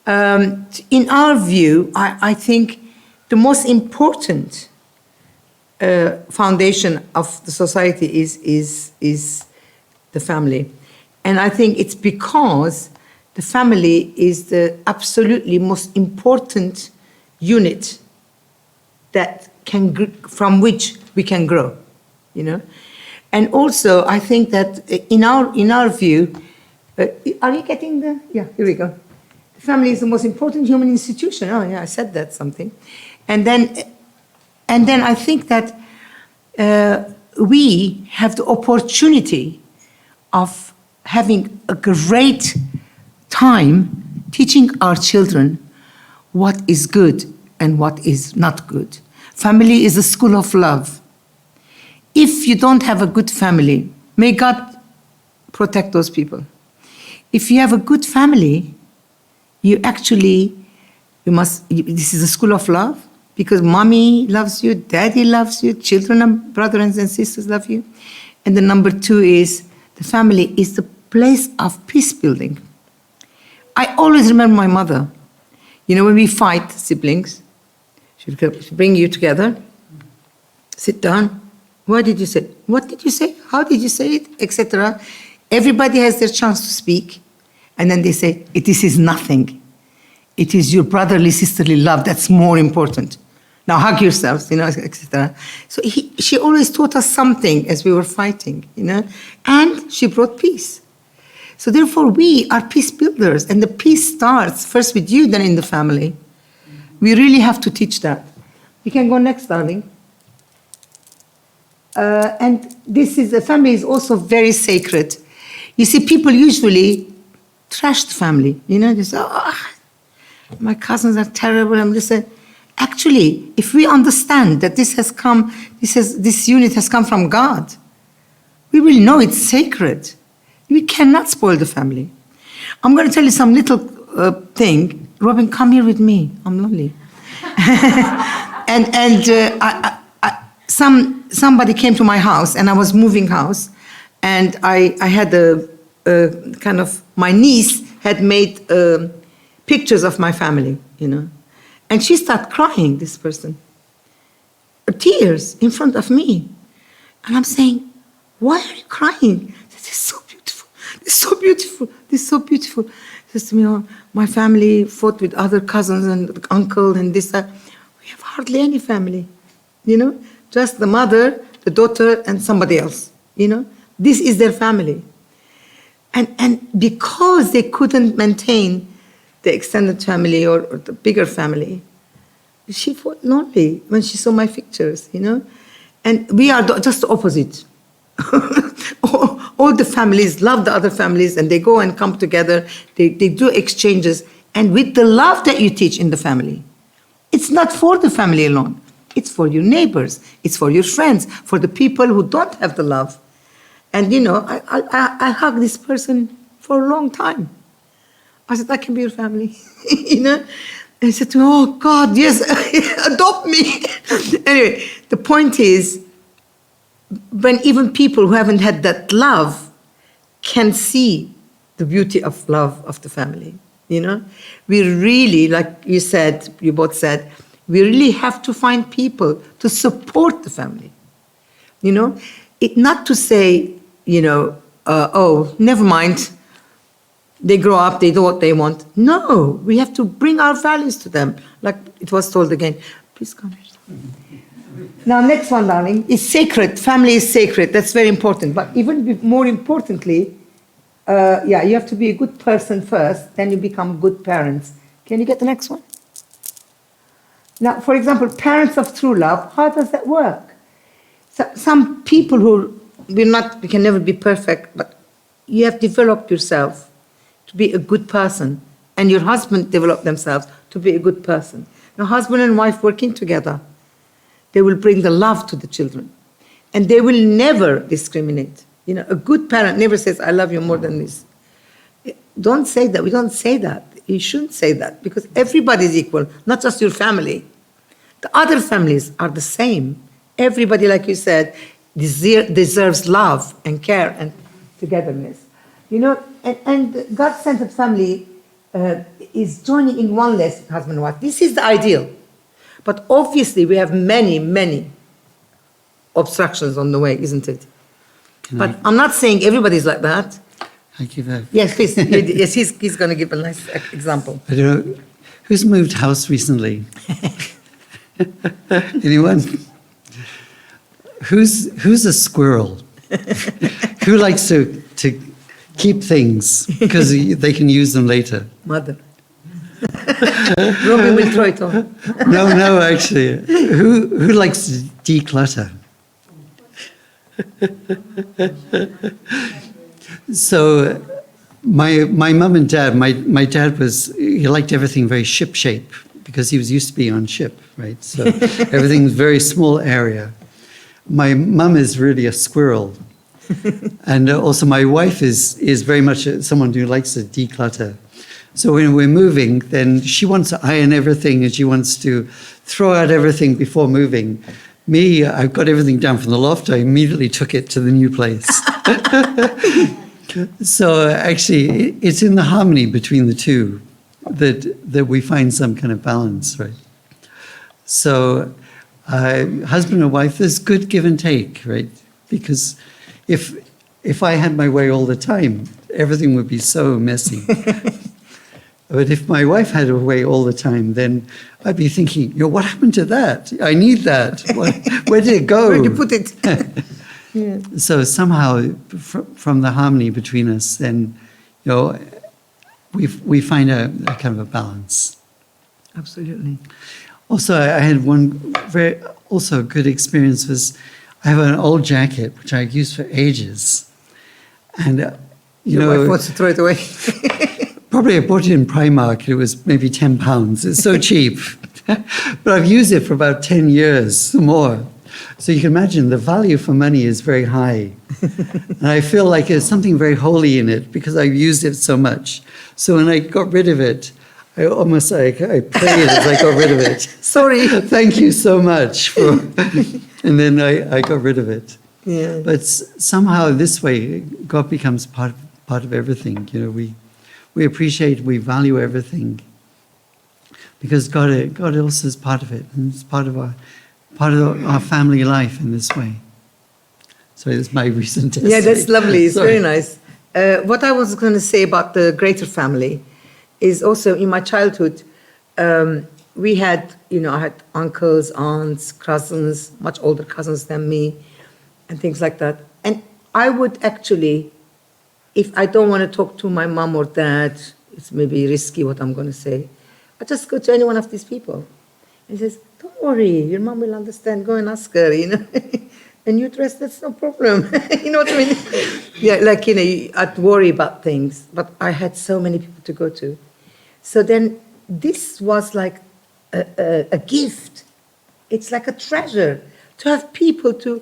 In our view, I think the most important foundation of the society is the family. And I think it's because the family is the absolutely most important unit that from which we can grow, you know. And also, I think that in our view, are you getting the? Yeah, here we go. The family is the most important human institution. Oh yeah, I said that something, and then I think that we have the opportunity of having a great time teaching our children what is good and what is not good. Family is a school of love. If you don't have a good family, may God protect those people. If you have a good family, this is a school of love, because mommy loves you, daddy loves you, children and brothers and sisters love you. And the number two is the family is the place of peace building. I always remember my mother. You know, when we fight, siblings, she'd bring you together, sit down. What did you say? What did you say? How did you say it? Etc. Everybody has their chance to speak. And then they say, this is nothing. It is your brotherly, sisterly love that's more important. Now hug yourselves, you know, etc. So she always taught us something as we were fighting, you know. And she brought peace. So therefore, we are peace builders. And the peace starts first with you, then in the family. We really have to teach that. You can go next, darling. And the family is also very sacred. You see, people usually trash the family. You know, they say, oh, my cousins are terrible. I'm just saying. Actually, if we understand that this unit has come from God, we will know it's sacred. We cannot spoil the family. I'm going to tell you some little thing. Robin, come here with me. I'm lonely. Somebody came to my house, and I was moving house, and I had my niece had made pictures of my family, you know, and she started crying, this person, tears in front of me, and I'm saying, why are you crying? This is so beautiful. This is so beautiful. This is so beautiful. She says to me, oh, my family fought with other cousins and uncle and this, that. We have hardly any family, you know. Just the mother, the daughter, and somebody else, you know. This is their family. And because they couldn't maintain the extended family or the bigger family, she felt lonely when she saw my pictures, you know. And we are just the opposite. All the families love the other families, and they go and come together. They do exchanges. And with the love that you teach in the family, it's not for the family alone. It's for your neighbors. It's for your friends, for the people who don't have the love. And, you know, I hugged this person for a long time. I said, I can be your family, you know? And he said to me, oh, God, yes, adopt me. Anyway, the point is, when even people who haven't had that love can see the beauty of love of the family, you know? We really, like you both said, we really have to find people to support the family, you know? Not to say, you know, oh, never mind, they grow up, they do what they want. No, we have to bring our values to them, like it was told again. Please come here. Now, next one, darling, is sacred. Family is sacred. That's very important. But even more importantly, you have to be a good person first, then you become good parents. Can you get the next one? Now, for example, parents of true love, how does that work? So, some people we can never be perfect, but you have developed yourself to be a good person, and your husband developed themselves to be a good person. Now, husband and wife working together, they will bring the love to the children, and they will never discriminate. You know, a good parent never says, I love you more than this. Don't say that. We don't say that. You shouldn't say that, because everybody is equal, not just your family. The other families are the same. Everybody, like you said, deserves love and care and togetherness. You know, and God-centered family is joining in one lesson, husband and wife. This is the ideal. But obviously, we have many, many obstructions on the way, isn't it? I'm not saying everybody's like that. I give a... Yes, please. Yes, he's going to give a nice example. I don't know. Who's moved house recently? Anyone? Who's a squirrel? Who likes to keep things because they can use them later? Mother. Robin will throw it on. No, actually. Who likes to declutter? So my mum and dad, my dad he liked everything very ship shape because he was used to being on ship, right? So everything's very small area. My mum is really a squirrel. And also my wife is very much someone who likes to declutter. So when we're moving, then she wants to iron everything and she wants to throw out everything before moving. Me, I've got everything down from the loft. I immediately took it to the new place. So actually, it's in the harmony between the two that we find some kind of balance, right? So husband and wife, there's good give and take, right? Because if I had my way all the time, everything would be so messy. But if my wife had her way all the time, then I'd be thinking, what happened to that? I need that. Where did it go? Where did you put it? Yeah. So somehow, from the harmony between us, then, we find a kind of a balance. Absolutely. Also, I had one also good experience was I have an old jacket which I used for ages, and Your wife wants to throw it away. Probably I bought it in Primark. It was maybe £10. It's so cheap. But I've used it for about 10 years or more. So you can imagine the value for money is very high. And I feel like there's something very holy in it because I've used it so much. So when I got rid of it, I almost I prayed as I got rid of it. Sorry. Thank you so much for... And then I got rid of it. Yeah. But somehow this way, God becomes part of everything. We appreciate, we value everything because God also is part of it, and it's part of our family life in this way. So that's my recent essay. Yeah, that's lovely. It's Sorry. very nice. What I was going to say about the greater family is also in my childhood, we had, I had uncles, aunts, cousins, much older cousins than me, and things like that. And I would actually, if I don't want to talk to my mom or dad, it's maybe risky what I'm going to say, I just go to any one of these people. And he says, don't worry, your mom will understand, go and ask her, And you dress, that's no problem. You know what I mean? Yeah, I'd worry about things, but I had so many people to go to. So then this was like a gift. It's like a treasure to have people to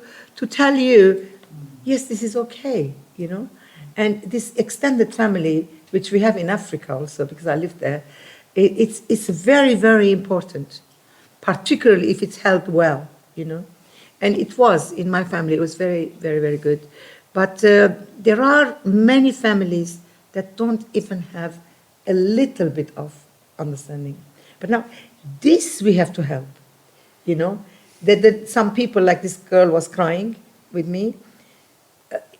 tell you, yes, this is okay, And this extended family, which we have in Africa also, because I lived there, it's very, very important, particularly if it's held well, And it was, in my family, it was very, very, very good. But there are many families that don't even have a little bit of understanding. But now, this we have to help, That some people, like this girl was crying with me,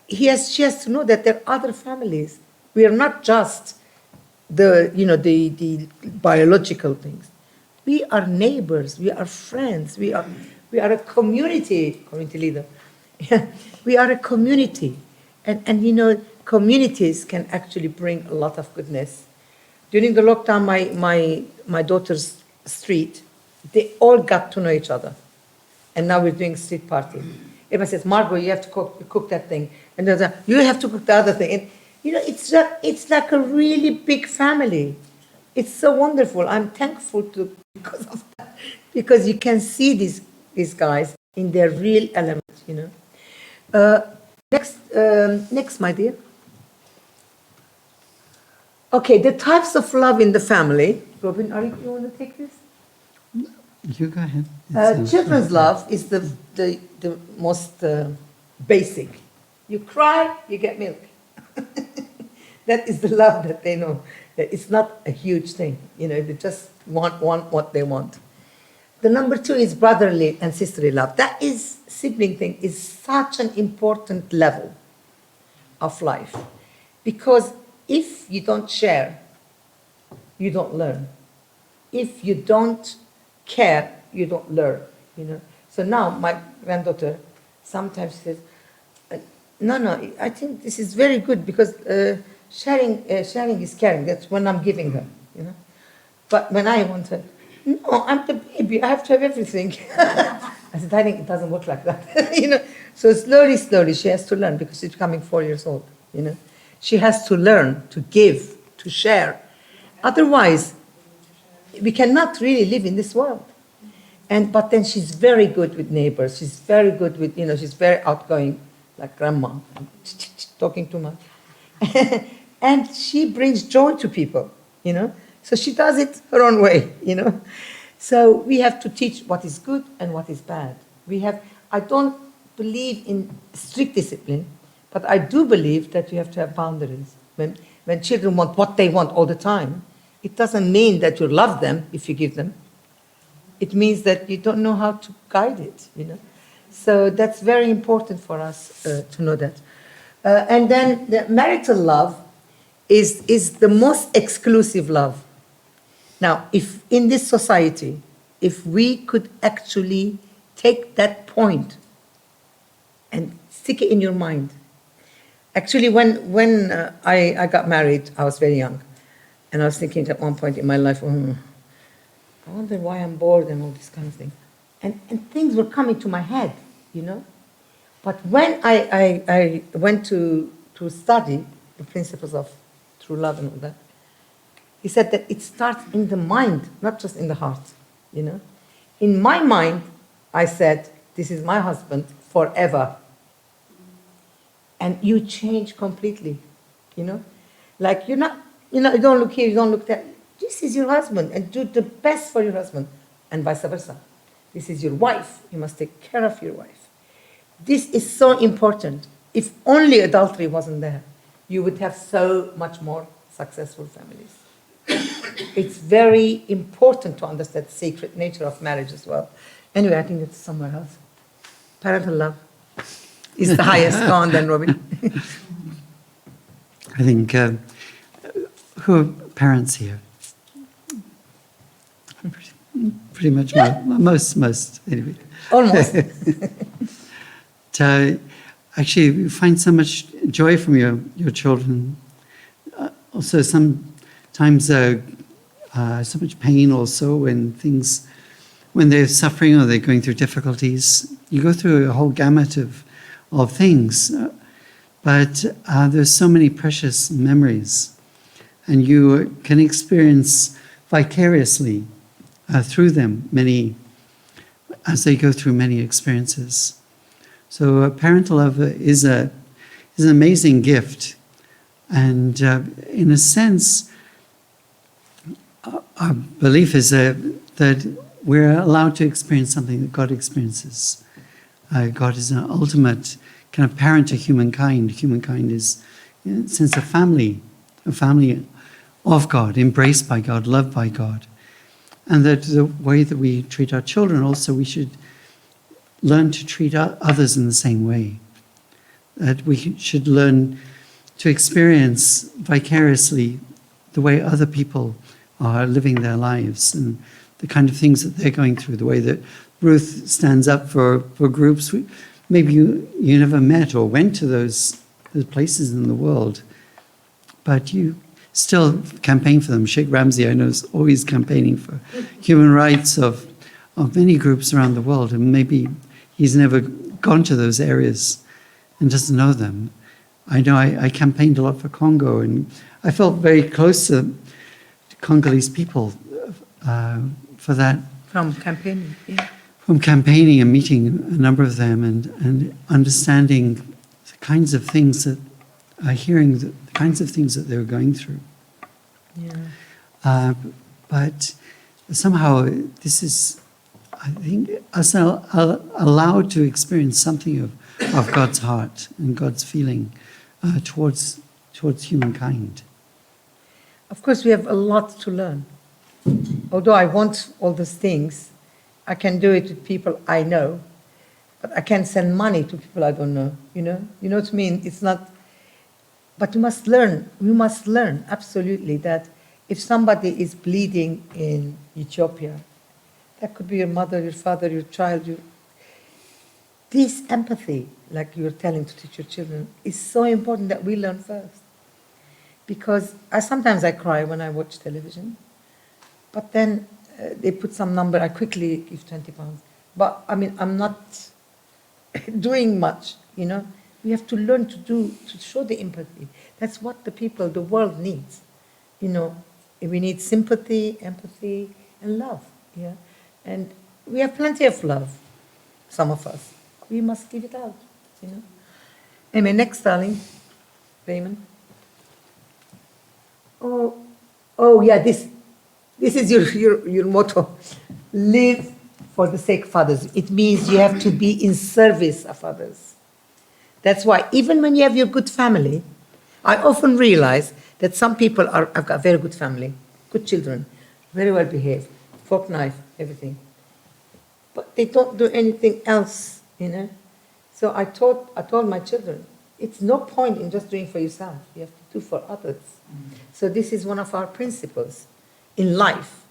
she has to know that there are other families. We are not just the biological things. We are neighbors. We are friends. We are a community leader. We are a community. And communities can actually bring a lot of goodness. During the lockdown, my daughter's street, they all got to know each other. And now we're doing street party. Everyone says, Margot, you have to cook that thing. And there's you have to cook the other thing. And, it's like a really big family. It's so wonderful. I'm thankful because of that. Because you can see these guys in their real element, Next, my dear. Okay, the types of love in the family. Robin, you want to take this? You go ahead. Children's love is the most basic. You cry, you get milk. That is the love that they know. It's not a huge thing. They just want what they want. The number 2 is brotherly and sisterly love. That is, sibling thing is such an important level of life. Because if you don't share, you don't learn. If you don't care, you don't learn, So now my granddaughter sometimes says, no, I think this is very good because sharing is caring. That's when I'm giving her, But when I want her, no, I'm the baby, I have to have everything. I said, I think it doesn't work like that, So slowly, she has to learn because she's becoming 4 years old, She has to learn to give, to share. Otherwise, we cannot really live in this world. But then she's very good with neighbors. She's very good with, she's very outgoing, like grandma, talking too much. And she brings joy to people, So she does it her own way, So we have to teach what is good and what is bad. I don't believe in strict discipline, but I do believe that you have to have boundaries. When children want what they want all the time, it doesn't mean that you love them if you give them. It means that you don't know how to guide it, So that's very important for us to know that. And then the marital love is the most exclusive love. Now, if in this society, if we could actually take that point and stick it in your mind. Actually, when I got married, I was very young. And I was thinking at one point in my life, I wonder why I'm bored and all this kind of thing. And things were coming to my head, But when I went to study the principles of true love and all that, he said that it starts in the mind, not just in the heart, In my mind, I said, this is my husband forever. And you change completely, Like you're not, you don't look here, you don't look there. This is your husband, and do the best for your husband, and vice versa. This is your wife, you must take care of your wife. This is so important. If only adultery wasn't there, you would have so much more successful families. It's very important to understand the sacred nature of marriage as well. Anyway, I think it's somewhere else. Parental love is the highest. Go on then, Robbie. I think, who are parents here? Pretty much most anyway. Almost. Actually, you find so much joy from your children. Also, sometimes so much pain also when they're suffering or they're going through difficulties. You go through a whole gamut of things, but there's so many precious memories, and you can experience vicariously through them as they go through many experiences. So parental love is an amazing gift, and in a sense, our belief is that we're allowed to experience something that God experiences. God is an ultimate kind of parent to humankind. Humankind is, in a sense, a family of God, embraced by God, loved by God. And that the way that we treat our children also, we should learn to treat others in the same way. That we should learn to experience vicariously the way other people are living their lives and the kind of things that they're going through, the way that Ruth stands up for groups. Maybe you never met or went to those places in the world, but you still campaign for them. Sheikh Remzije, I know, is always campaigning for human rights of many groups around the world, and maybe he's never gone to those areas and doesn't know them. I know I campaigned a lot for Congo, and I felt very close to Congolese people for that. From campaigning, yeah. From campaigning and meeting a number of them and understanding the kinds of things that, hearing the kinds of things that they were going through. Yeah. But somehow this is, I think, us allowed to experience something of God's heart and God's feeling towards humankind. Of course, we have a lot to learn. Although I want all those things, I can do it with people I know, but I can't send money to people I don't know, you know? You know what I mean? It's not, but we must learn absolutely that if somebody is bleeding in Ethiopia, that could be your mother, your father, your child, this empathy, like you're telling to teach your children, is so important that we learn first. Because sometimes I cry when I watch television, but then they put some number, I quickly give £20. But I mean, I'm not doing much, you know. We have to learn to show the empathy. That's what the world needs. You know, we need sympathy, empathy, and love, yeah. And we have plenty of love, some of us. We must give it out, you know. Anyway, next, darling, Raymond. Oh yeah, this is your motto. Live for the sake of others. It means you have to be in service of others. That's why even when you have your good family, I often realize that some people have got a very good family, good children, very well behaved, fork knife, everything. But they don't do anything else, you know. So I told my children, it's no point in just doing for yourself. You have to do for others. So this is one of our principles in life,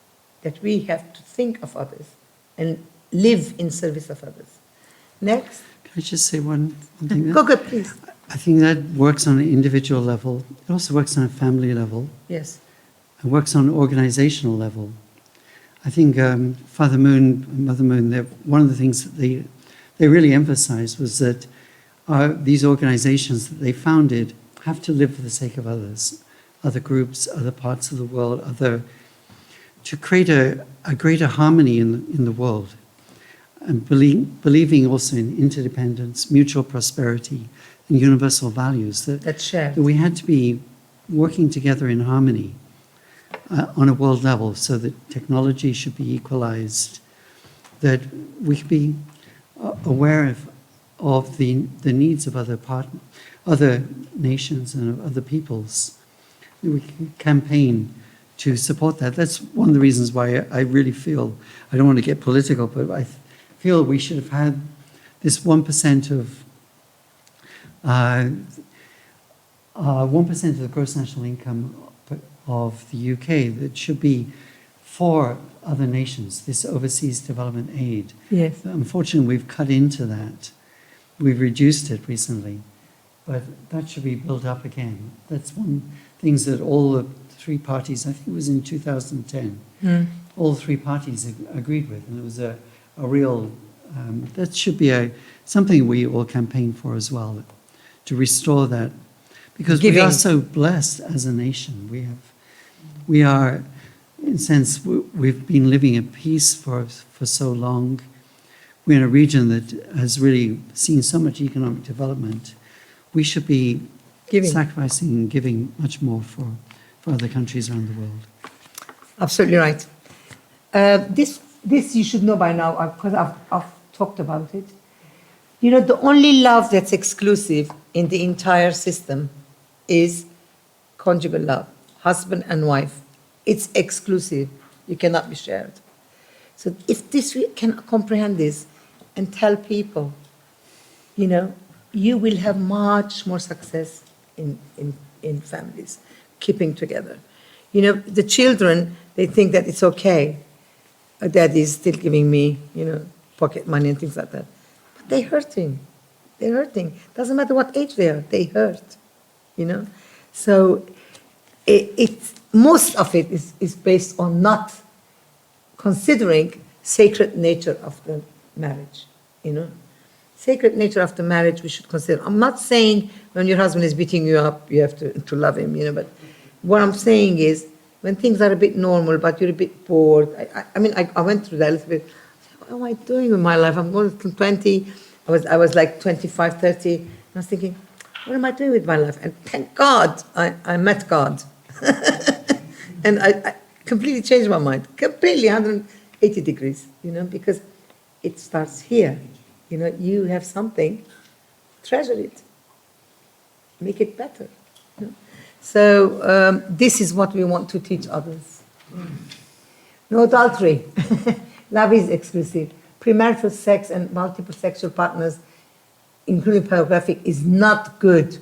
that we have to think of others and live in service of others. Next. Can I just say one thing? Go, please. I think that works on an individual level. It also works on a family level. Yes. It works on an organizational level. I think Father Moon and Mother Moon, one of the things that they really emphasized was that these organizations that they founded have to live for the sake of others, other groups, other parts of the world, to create a greater harmony in the world, and believing also in interdependence, mutual prosperity, and universal values. That's shared. That we had to be working together in harmony on a world level, so that technology should be equalized, that we could be aware of the needs of other nations and other peoples. We can campaign to support that. That's one of the reasons why I really feel, I don't want to get political, but I feel we should have had this 1% of 1% of the gross national income of the UK that should be for other nations, this overseas development aid. Yes. Unfortunately, we've cut into that. We've reduced it recently, but that should be built up again. That's one things that all the three parties, I think it was in 2010, all three parties agreed with, and it was a real, that should be something we all campaign for as well, to restore that, because we are so blessed as a nation. We are, in a sense, we've been living in peace for so long. We're in a region that has really seen so much economic development. We should be sacrificing and giving much more for other countries around the world. Absolutely right. This you should know by now, because I've talked about it. You know, the only love that's exclusive in the entire system is conjugal love, husband and wife. It's exclusive. You cannot be shared. So if we can comprehend this and tell people, you know, you will have much more success in families, keeping together. You know, the children, they think that it's okay. Dad is still giving me, you know, pocket money and things like that. But they're hurting. They're hurting. Doesn't matter what age they are, they hurt, you know. So most of it is based on not considering sacred nature of the marriage, you know. Sacred nature of the marriage we should consider. I'm not saying when your husband is beating you up, you have to love him, you know, but what I'm saying is when things are a bit normal, but you're a bit bored. I mean, I went through that a little bit. What am I doing with my life? I'm going to 20. I was like 25, 30. And I was thinking, what am I doing with my life? And thank God I met God. And I completely changed my mind. Completely 180 degrees, you know, because it starts here. You know, you have something, treasure it. Make it better. You know? So this is what we want to teach others. No adultery. Love is exclusive. Premarital sex and multiple sexual partners, including pornographic, is not good.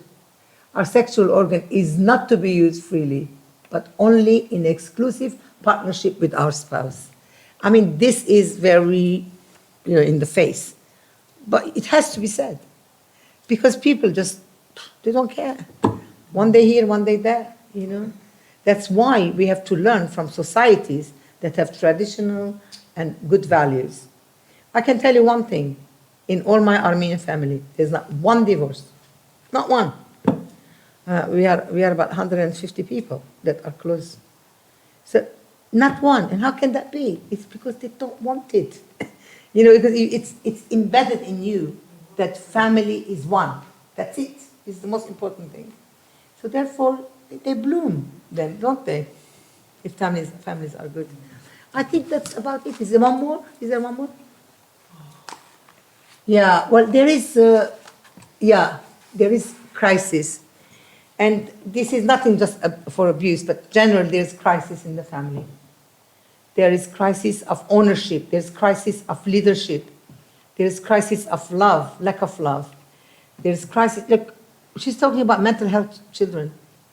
Our sexual organ is not to be used freely, but only in exclusive partnership with our spouse. I mean, this is very, in the face. But it has to be said. Because people just, they don't care. One day here, one day there, That's why we have to learn from societies that have traditional and good values. I can tell you one thing. In all my Armenian family, there's not one divorce. Not one. We are about 150 people that are close. So, not one. And how can that be? It's because they don't want it. Because it's embedded in you that family is one. That's it. It's the most important thing. So therefore, they bloom then, don't they? If families are good. I think that's about it. Is there one more? Is there one more? Yeah, well, there is crisis. And this is nothing just for abuse, but generally there's crisis in the family. There is crisis of ownership. There's crisis of leadership. There's crisis of love, lack of love. There's crisis, look, she's talking about mental health children.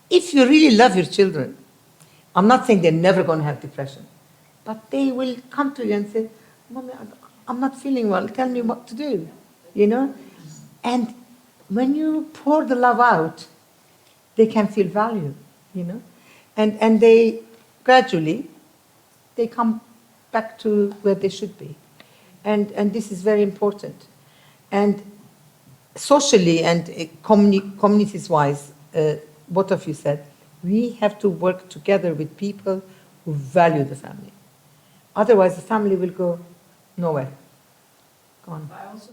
If you really love your children, I'm not saying they're never going to have depression, but they will come to you and say, Mommy, I'm not feeling well, tell me what to do, And when you pour the love out, they can feel value, And they gradually, they come back to where they should be. And this is very important. And socially and communities-wise, both of you said, we have to work together with people who value the family. Otherwise, the family will go nowhere. Go on. I also